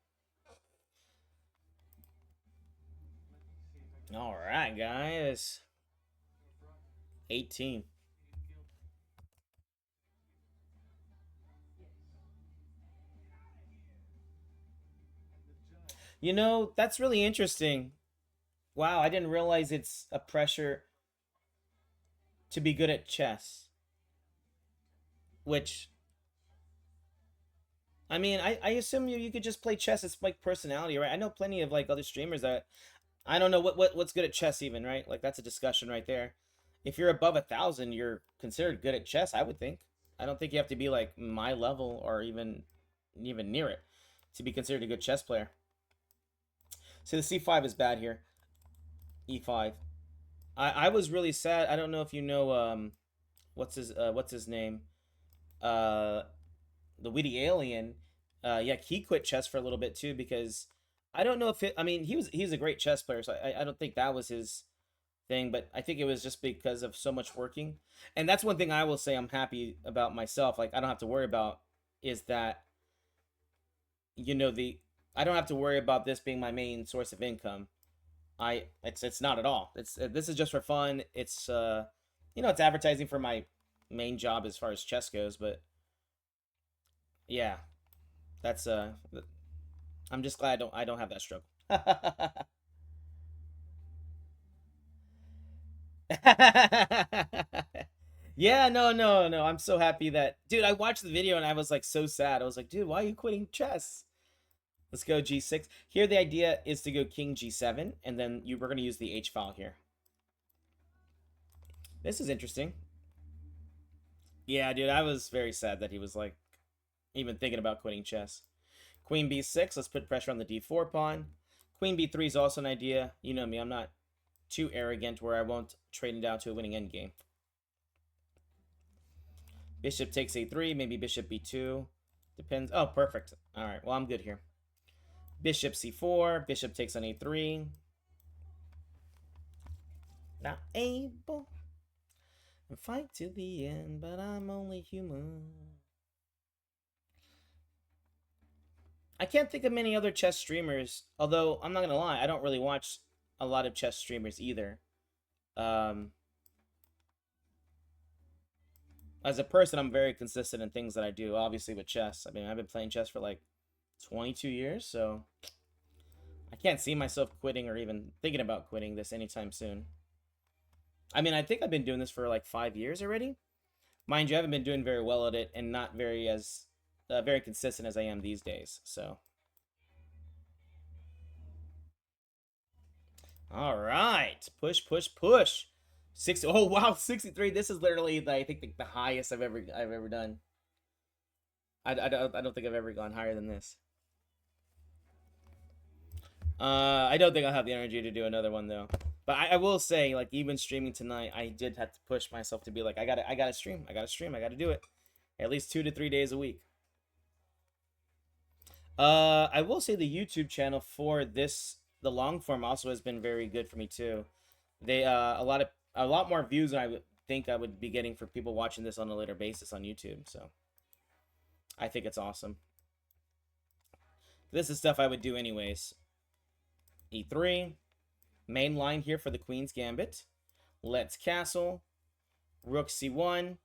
All right, guys. 18. You know, that's really interesting. Wow, I didn't realize it's a pressure to be good at chess. Which, I mean, I assume you could just play chess. It's like personality, right? I know plenty of like other streamers that I don't know what's good at chess even, right? Like that's a discussion right there. If you're above 1,000, you're considered good at chess, I would think. I don't think you have to be like my level or even near it to be considered a good chess player. So the c5 is bad here. e5. I was really sad. I don't know if you know what's his name? Uh the witty alien. Yeah, he quit chess for a little bit too because I don't know if it I mean he's a great chess player, so I don't think that was his thing, but I think it was just because of so much working. And that's one thing I will say I'm happy about myself. Like I don't have to worry about is that you know the I don't have to worry about this being my main source of income. It's not at all. It's this is just for fun. It's you know it's advertising for my main job as far as chess goes, but yeah, that's I'm just glad I don't have that struggle. Yeah, no. I'm so happy that dude, I watched the video and I was like so sad. I was like, dude, why are you quitting chess? Let's go g6. Here the idea is to go king g7 and then we're going to use the h file here. This is interesting. Yeah, dude, I was very sad that he was like even thinking about quitting chess. Queen b6, let's put pressure on the d4 pawn. Queen b3 is also an idea. You know me, I'm not too arrogant where I won't trade him down to a winning endgame. Bishop takes a3, maybe bishop b2. Depends. Oh, perfect. All right, well, I'm good here. Bishop c4, bishop takes on a3. Not able to fight to the end, but I'm only human. I can't think of many other chess streamers, although I'm not gonna lie, I don't really watch a lot of chess streamers either. As a person, I'm very consistent in things that I do, obviously with chess. I mean, I've been playing chess for like 22 years, so I can't see myself quitting or even thinking about quitting this anytime soon. I mean, I think I've been doing this for like 5 years already. Mind you, I haven't been doing very well at it and not very consistent as I am these days, so. All right, push, push, push. 60. Oh wow, 63. This is literally, I think, the highest I've ever done. I don't think I've ever gone higher than this. I don't think I'll have the energy to do another one though. But I will say, like, even streaming tonight, I did have to push myself to be like, I gotta stream, I gotta do it, at least 2 to 3 days a week. I will say the YouTube channel for this, the long form, also has been very good for me too. They a lot more views than I would think I would be getting for people watching this on a later basis on YouTube. So I think it's awesome. This is stuff I would do anyways. E3, main line here for the Queen's Gambit. Let's castle. Rook c1,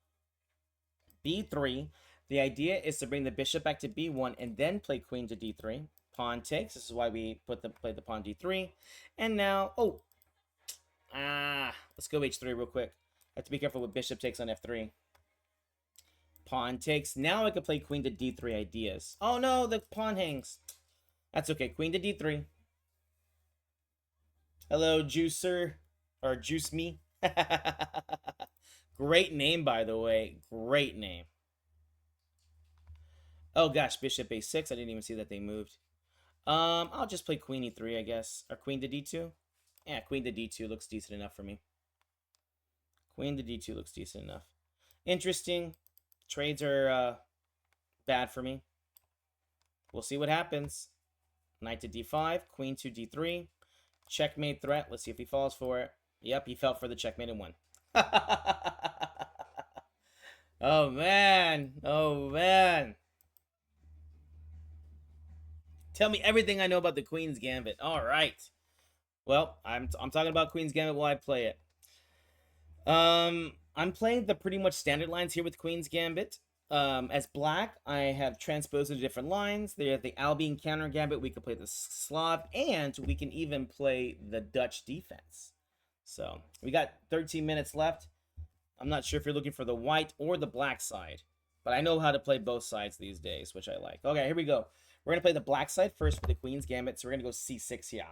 b3. The idea is to bring the bishop back to b1 and then play queen to d3. Pawn takes. This is why we play the pawn d3. And now, let's go h3 real quick. I have to be careful with bishop takes on f3. Pawn takes. Now I can play queen to d3 ideas. Oh no, the pawn hangs. That's okay. Queen to d3. Hello, Juicer. Or Juice Me. Great name, by the way. Great name. Oh gosh, bishop a6. I didn't even see that they moved. I'll just play queen e3, I guess. Or queen to d2. Yeah, queen to d2 looks decent enough for me. Queen to d2 looks decent enough. Interesting. Trades are bad for me. We'll see what happens. Knight to d5, queen to d3. Checkmate threat. Let's see if he falls for it. Yep, he fell for the checkmate and won. Oh man. Oh man. Tell me everything I know about the Queen's Gambit. All right. Well, I'm talking about Queen's Gambit while I play it. I'm playing the pretty much standard lines here with Queen's Gambit. As black, I have transposed into different lines. They have the Albion counter gambit. We can play the Slav, and we can even play the Dutch defense. So we got 13 minutes left. I'm not sure if you're looking for the white or the black side, but I know how to play both sides these days, which I like. Okay, here we go. We're gonna play the black side first with the Queen's Gambit. So we're gonna go c6 here.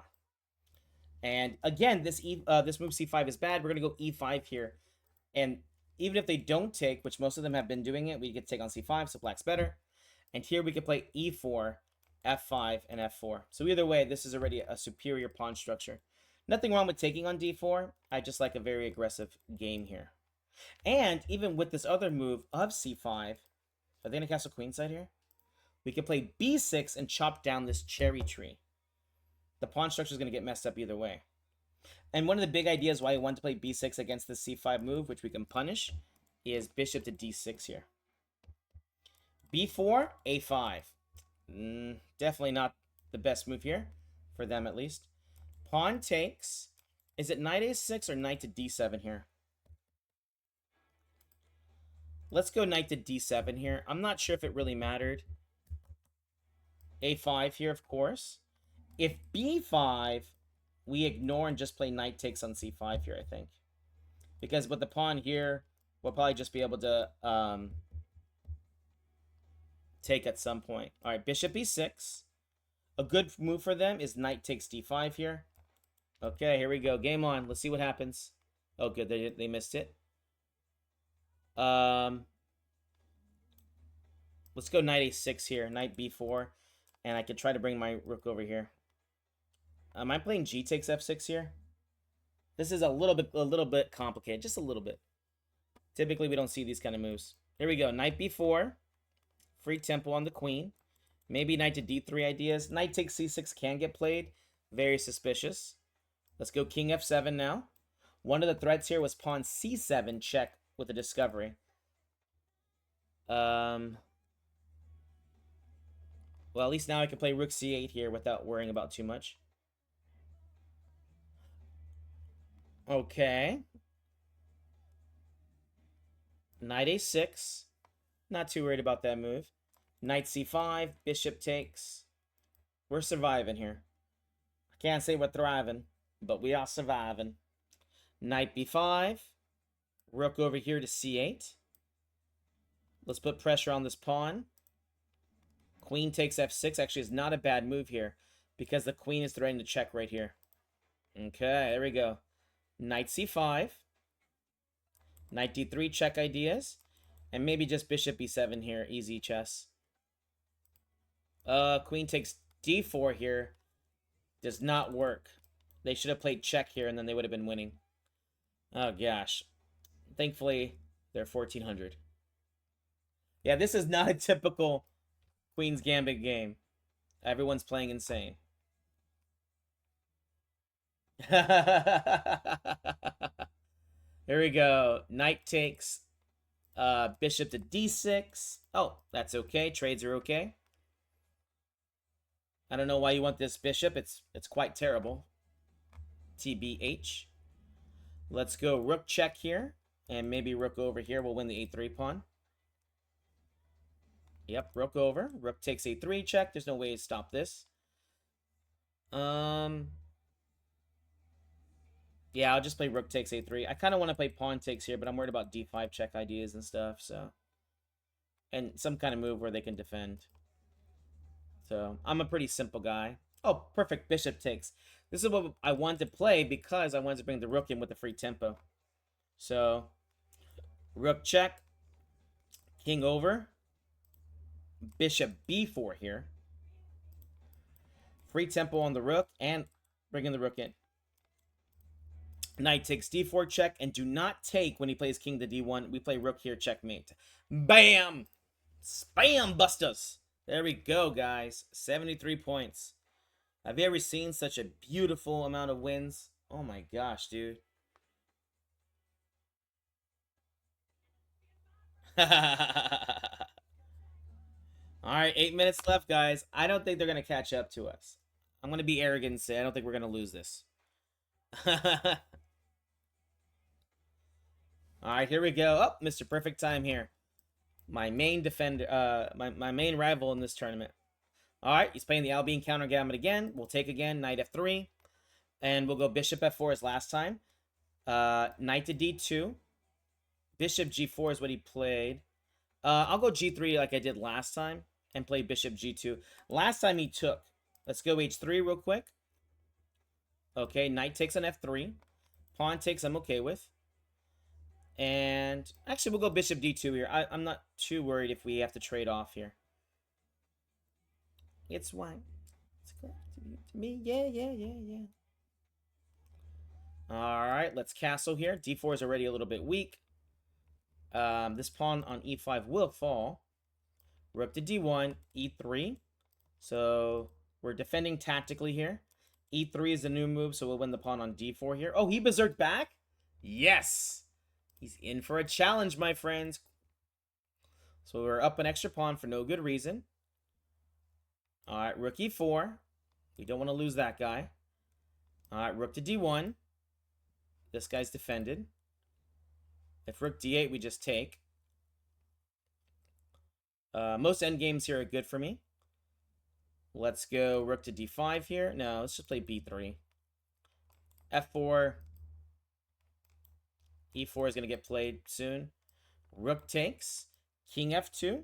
And again, this move c5 is bad. We're gonna go e5 here, and even if they don't take, which most of them have been doing it, we could take on c5, so black's better. And here we could play e4, f5, and f4. So either way, this is already a superior pawn structure. Nothing wrong with taking on d4. I just like a very aggressive game here. And even with this other move of c5, are they going to castle queenside here? We can play b6 and chop down this cherry tree. The pawn structure is going to get messed up either way. And one of the big ideas why I want to play b6 against the c5 move, which we can punish, is bishop to d6 here. b4, a5. Definitely not the best move here, for them at least. Pawn takes. Is it knight a6 or knight to d7 here? Let's go knight to d7 here. I'm not sure if it really mattered. a5 here, of course. If b5, we ignore and just play knight takes on c5 here, I think. Because with the pawn here, we'll probably just be able to take at some point. All right, bishop e6. A good move for them is knight takes d5 here. Okay, here we go. Game on. Let's see what happens. Oh, good. They missed it. Um, let's go knight a6 here, knight b4, and I could try to bring my rook over here. Am I playing g takes f6 here? This is a little bit complicated, just a little bit. Typically, we don't see these kind of moves. Here we go, knight b4, free tempo on the queen. Maybe knight to d3 ideas. Knight takes c6 can get played. Very suspicious. Let's go king f7 now. One of the threats here was pawn c7 check with a discovery. Well, at least now I can play rook c8 here without worrying about too much. Okay. Knight a6. Not too worried about that move. Knight c5. Bishop takes. We're surviving here. I can't say we're thriving, but we are surviving. Knight b5. Rook over here to c8. Let's put pressure on this pawn. Queen takes f6. Actually, is not a bad move here because the queen is threatening to check right here. Okay, there we go. Knight c5. Knight d3 check ideas. And maybe just bishop e7 here. Easy chess. Queen takes d4 here. Does not work. They should have played check here and then they would have been winning. Oh gosh. Thankfully, they're 1400. Yeah, this is not a typical Queen's Gambit game. Everyone's playing insane. Here we go. Knight takes bishop to d6. Oh, that's okay. Trades are okay. I don't know why you want this bishop. It's quite terrible. TBH. Let's go rook check here. And maybe rook over here will win the a3 pawn. Yep, rook over. Rook takes a3 check. There's no way to stop this. Yeah, I'll just play rook takes a3. I kind of want to play pawn takes here, but I'm worried about d5 check ideas and stuff, so. And some kind of move where they can defend. So, I'm a pretty simple guy. Oh, perfect. Bishop takes. This is what I wanted to play because I wanted to bring the rook in with the free tempo. So, rook check. King over. Bishop b4 here. Free tempo on the rook and bringing the rook in. Knight takes d4 check, and do not take when he plays king to d1. We play rook here, checkmate. Bam! Spam busters! There we go, guys. 73 points. Have you ever seen such a beautiful amount of wins? Oh my gosh, dude. Alright, 8 minutes left, guys. I don't think they're going to catch up to us. I'm going to be arrogant and say I don't think we're going to lose this. Alright, here we go. Oh, Mr. Perfect Time here. My main defender, my main rival in this tournament. Alright, he's playing the Albion counter Gambit again. We'll take again, knight f3. And we'll go bishop f4 as last time. Knight to d2. Bishop g4 is what he played. I'll go g3 like I did last time. And play bishop g2. Last time he took. Let's go h3 real quick. Okay, knight takes on f3. Pawn takes I'm okay with. And actually, we'll go bishop d2 here. I'm not too worried if we have to trade off here. It's white. It's clear to me. Yeah. All right, let's castle here. d4 is already a little bit weak. This pawn on e5 will fall. Rook to d1, e3. So we're defending tactically here. e3 is the new move, so we'll win the pawn on d4 here. Oh, he berserked back? Yes! He's in for a challenge, my friends. So we're up an extra pawn for no good reason. Alright, rook e4. We don't want to lose that guy. Alright, rook to d1. This guy's defended. If rook d8, we just take. Most endgames here are good for me. Let's go rook to d5 here. No, let's just play b3. f4. e4 is going to get played soon. Rook takes. King f2.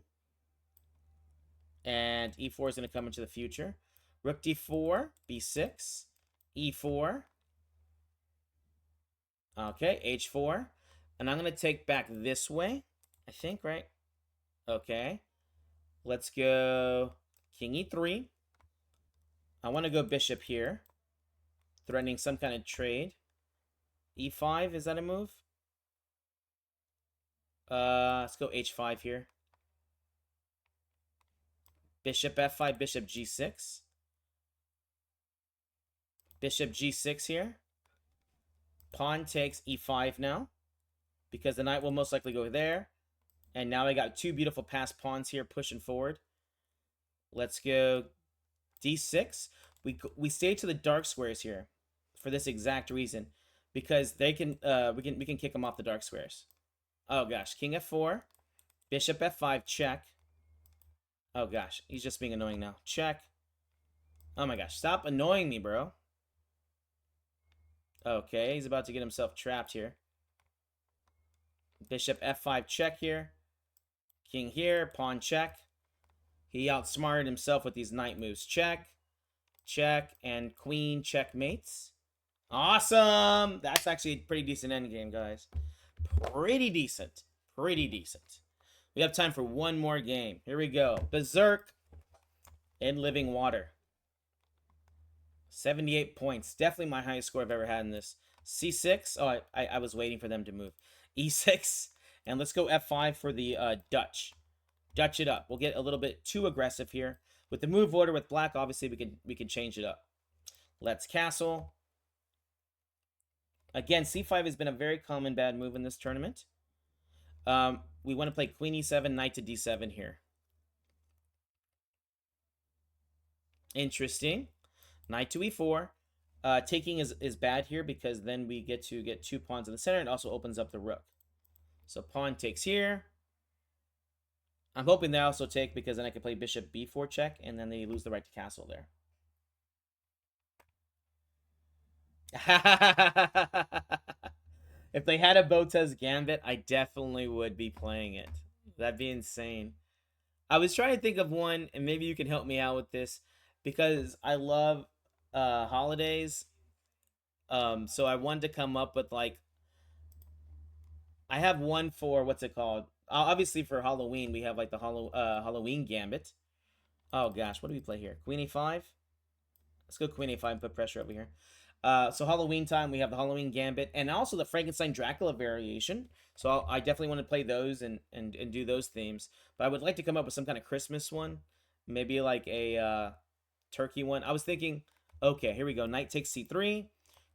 And e4 is going to come into the future. Rook d4. b6. e4. Okay, h4. And I'm going to take back this way. I think, right? Okay. Let's go king e3. I want to go bishop here, threatening some kind of trade. e5, is that a move? Let's go h5 here. Bishop f5, bishop g6. Bishop g6 here. Pawn takes e5 now, because the knight will most likely go there. And now I got two beautiful passed pawns here pushing forward. Let's go d6. We stay to the dark squares here for this exact reason, because they can we can kick them off the dark squares. Oh gosh, king f4, bishop f5, check. Oh gosh, he's just being annoying now. Check. Oh my gosh, stop annoying me, bro. Okay, he's about to get himself trapped here. Bishop f5, check here. King here, pawn check. He outsmarted himself with these knight moves. Check, check, and queen checkmates. Awesome! That's actually a pretty decent endgame, guys. Pretty decent. Pretty decent. We have time for one more game. Here we go. Berserk in Living Water. 78 points. Definitely my highest score I've ever had in this. c6. Oh, I was waiting for them to move. e6. And let's go f5 for the Dutch. Dutch it up. We'll get a little bit too aggressive here. With the move order with black, obviously we can change it up. Let's castle. Again, c5 has been a very common bad move in this tournament. We want to play queen e7, knight to d7 here. Interesting. Knight to e4. Taking is bad here because then we get to get two pawns in the center. It also opens up the rook. So pawn takes here. I'm hoping they also take because then I can play bishop b4 check and then they lose the right to castle there. If they had a Botez Gambit, I definitely would be playing it. That'd be insane. I was trying to think of one, and maybe you can help me out with this, because I love holidays. So I wanted to come up with, like, I have one for, what's it called? Obviously for Halloween, we have like the Halloween Gambit. Oh gosh, what do we play here? Queen e5? Let's go queen a5 and put pressure over here. So Halloween time, we have the Halloween Gambit and also the Frankenstein Dracula variation. So I definitely want to play those and do those themes. But I would like to come up with some kind of Christmas one. Maybe like a turkey one. I was thinking, okay, here we go. Knight takes c3.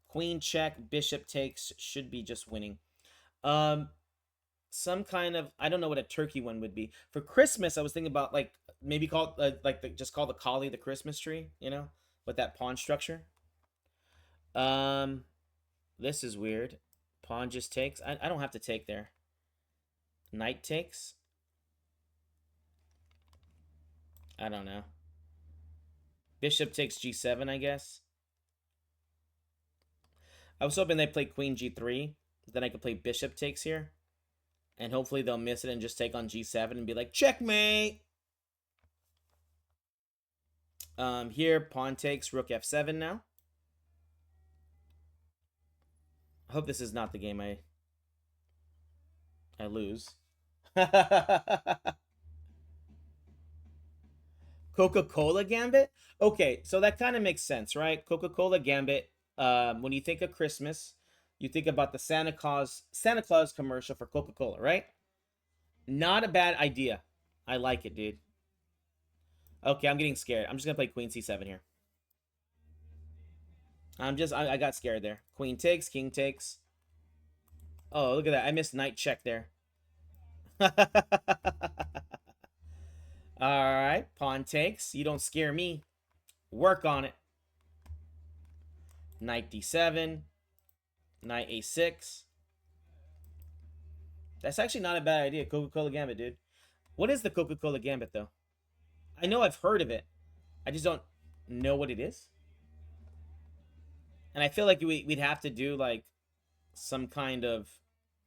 Queen check. Bishop takes. Should be just winning. Some kind of, I don't know what a turkey one would be. For Christmas, I was thinking about like maybe call just call the collie the Christmas tree, you know, with that pawn structure. This is weird. Pawn just takes. I don't have to take there. Knight takes. I don't know. Bishop takes g7, I guess. I was hoping they play queen g3. Then I could play bishop takes here. And hopefully they'll miss it and just take on g7 and be like, checkmate! Here, pawn takes, rook f7 now. I hope this is not the game I lose. Coca-Cola Gambit? Okay, so that kind of makes sense, right? Coca-Cola Gambit, when you think of Christmas, you think about the Santa Claus commercial for Coca-Cola, right? Not a bad idea. I like it, dude. Okay, I'm getting scared. I'm just going to play queen c7 here. I got scared there. Queen takes, king takes. Oh, look at that. I missed knight check there. Alright, pawn takes. You don't scare me. Work on it. Knight d7. Knight a6. That's actually not a bad idea. Coca-Cola Gambit, dude. What is the Coca-Cola Gambit, though? I know I've heard of it. I just don't know what it is. And I feel like we'd have to do, like, some kind of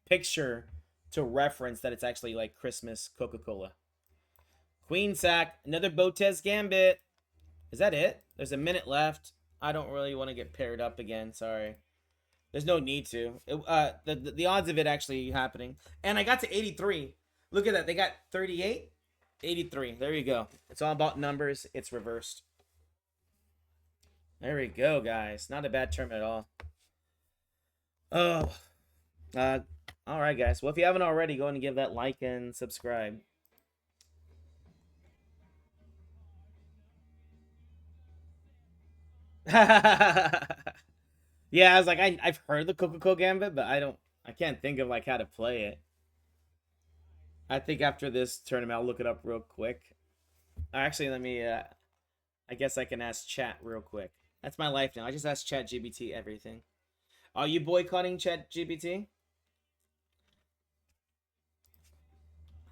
picture to reference that it's actually, like, Christmas Coca-Cola. Queen sack. Another Botez Gambit. Is that it? There's a minute left. I don't really want to get paired up again. Sorry. There's no need to. The odds of it actually happening. And I got to 83. Look at that. They got 38, 83. There you go. It's all about numbers. It's reversed. There we go, guys. Not a bad term at all. Oh, uh, all right, guys. Well, if you haven't already, go and give that like and subscribe. Yeah, I was like, I've heard the Coca-Cola Gambit, but I can't think of like how to play it. I think after this tournament, I'll look it up real quick. Actually, let me. I guess I can ask Chat real quick. That's my life now. I just ask Chat GBT everything. Are you boycotting Chat GBT?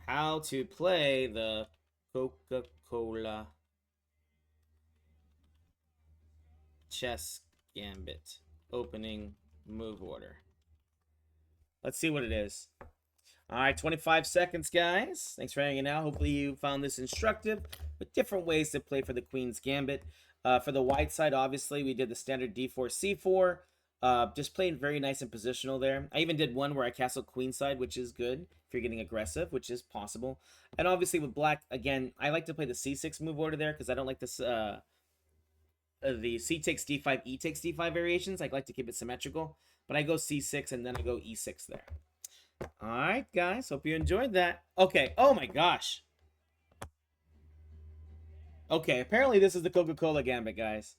How to play the Coca-Cola chess gambit opening move order. Let's see what it is. All right, 25 seconds, guys. Thanks for hanging out. Hopefully you found this instructive with different ways to play for the Queen's Gambit. For the white side, obviously, we did the standard d4, c4. Just playing very nice and positional there. I even did one where I castled queenside, which is good if you're getting aggressive, which is possible. And obviously with black, again, I like to play the c6 move order there because I don't like this the c takes d5, e takes d5 variations. I like to keep it symmetrical. But I go c6 and then I go e6 there. All right, guys. Hope you enjoyed that. Okay. Oh my gosh. Okay. Apparently this is the Coca-Cola Gambit, guys.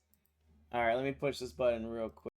All right. Let me push this button real quick.